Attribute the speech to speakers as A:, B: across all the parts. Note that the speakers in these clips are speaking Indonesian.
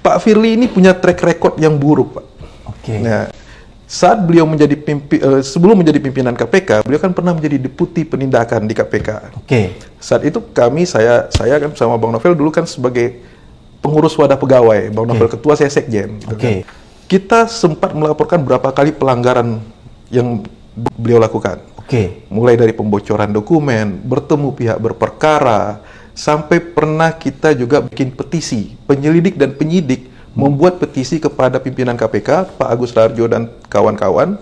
A: Pak Firly ini punya track record yang buruk, Pak.
B: Oke.
A: Nah, saat beliau menjadi sebelum menjadi pimpinan KPK, beliau kan pernah menjadi deputi penindakan di KPK.
B: Oke.
A: Saat itu saya kan sama Bang Novel dulu kan sebagai pengurus wadah pegawai, Bang Novel ketua, saya sekjen. Gitu kan. Kita sempat melaporkan berapa kali pelanggaran yang beliau lakukan. Mulai dari pembocoran dokumen, bertemu pihak berperkara, sampai pernah kita juga bikin petisi, penyelidik dan penyidik membuat petisi kepada pimpinan KPK, Pak Agus Raharjo dan kawan-kawan,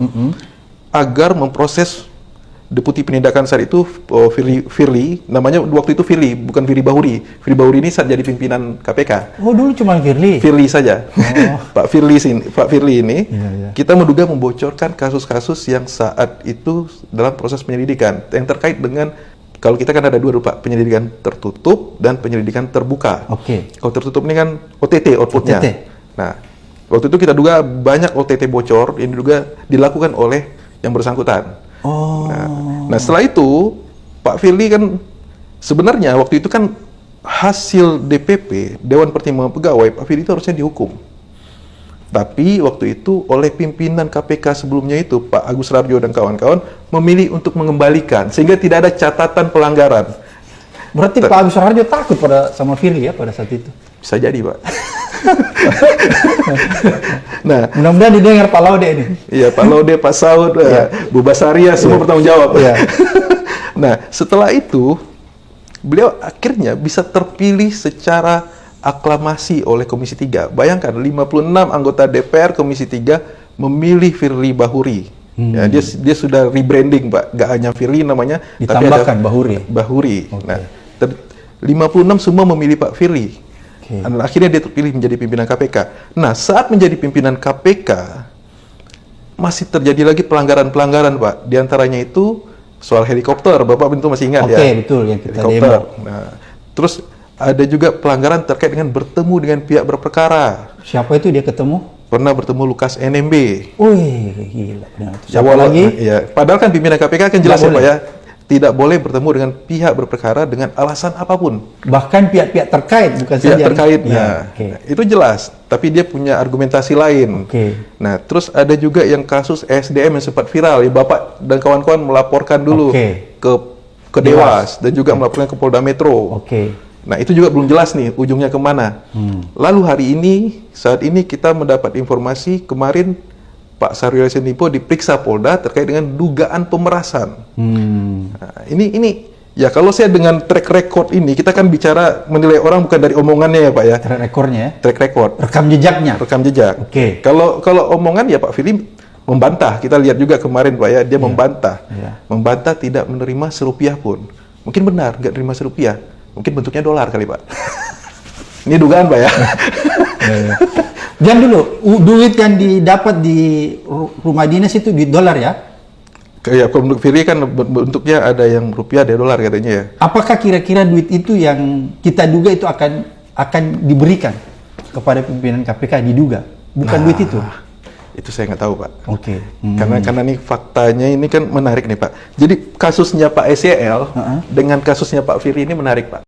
A: agar memproses deputi penindakan saat itu, Firly, namanya waktu itu Firly, bukan Firly Bahuri. Firly Bahuri ini saat jadi pimpinan KPK.
B: Oh, dulu cuma Firly?
A: Firly saja. Pak Firly ini, kita menduga membocorkan kasus-kasus yang saat itu dalam proses penyelidikan, yang terkait dengan, kalau kita kan ada dua Pak, penyelidikan tertutup dan penyelidikan terbuka. Kalau tertutup ini kan OTT, outputnya. Nah, waktu itu kita duga banyak OTT bocor, ini juga dilakukan oleh yang bersangkutan. Nah, setelah itu Pak Firly kan sebenarnya waktu itu kan hasil DPP, Dewan Pertimbangan Pegawai, Pak Firly itu harusnya dihukum. Tapi waktu itu oleh pimpinan KPK sebelumnya itu, Pak Agus Raharjo dan kawan-kawan, memilih untuk mengembalikan, sehingga tidak ada catatan pelanggaran.
B: Berarti Pak Agus Raharjo takut sama Firly ya pada saat itu?
A: Bisa jadi, Pak. Nah,
B: mudah-mudahan didengar Pak Laude ini.
A: Iya, Pak Laude, Pak Saud, Bu Basaria, semua bertanggung jawab. Nah, setelah itu, beliau akhirnya bisa terpilih secara aklamasi oleh Komisi 3. Bayangkan 56 anggota DPR Komisi 3 memilih Firly Bahuri. Ya, dia sudah rebranding, Pak. Gak hanya Firly namanya,
B: ditambahkan
A: tapi ada Bahuri. Nah, 56 semua memilih Pak Firly. Dan akhirnya dia terpilih menjadi pimpinan KPK. Nah, saat menjadi pimpinan KPK, masih terjadi lagi pelanggaran-pelanggaran, Pak. Di antaranya itu soal helikopter. Bapak tentu masih ingat ya?
B: Betul, yang kita
A: helikopter. Nah, terus ada juga pelanggaran terkait dengan bertemu dengan pihak berperkara.
B: Siapa itu dia ketemu?
A: Pernah bertemu Lukas NMB.
B: Wih, gila. Siapa lagi?
A: Ya, padahal kan pimpinan KPK kan jelas ya, Pak ya, tidak boleh bertemu dengan pihak berperkara dengan alasan apapun.
B: Bahkan pihak-pihak terkait, bukan saja
A: pihak terkait. Nah, itu jelas. Tapi dia punya argumentasi lain. Nah, terus ada juga yang kasus SDM yang sempat viral. Ya, Bapak dan kawan-kawan melaporkan dulu ke Dewas dan juga melaporkan ke Polda Metro. Nah, itu juga belum jelas nih ujungnya kemana. Lalu hari ini, saat ini kita mendapat informasi kemarin Pak Syahrul Yassin Limpo diperiksa Polda terkait dengan dugaan pemerasan. Nah, ini ya, kalau saya dengan track record ini, kita kan bicara menilai orang bukan dari omongannya ya, Pak ya.
B: Track recordnya ya?
A: Track record.
B: Rekam jejaknya?
A: Rekam jejak. Kalau omongan ya Pak Firly membantah. Kita lihat juga kemarin, Pak ya, dia membantah. Membantah tidak menerima serupiah pun. Mungkin benar, nggak menerima serupiah. Mungkin bentuknya dolar kali, Pak. Ini dugaan, Pak ya.
B: Jangan dulu, duit yang didapat di rumah dinas itu duit dolar ya?
A: Ya, kalau menurut Firly kan bentuknya ada yang rupiah, ada dolar katanya ya.
B: Apakah kira-kira duit itu yang kita duga itu akan diberikan kepada pimpinan KPK, diduga? Bukan duit itu?
A: Itu saya nggak tahu, Pak. Karena nih faktanya ini kan menarik nih, Pak. Jadi kasusnya Pak SYL dengan kasusnya Pak Firly ini menarik, Pak.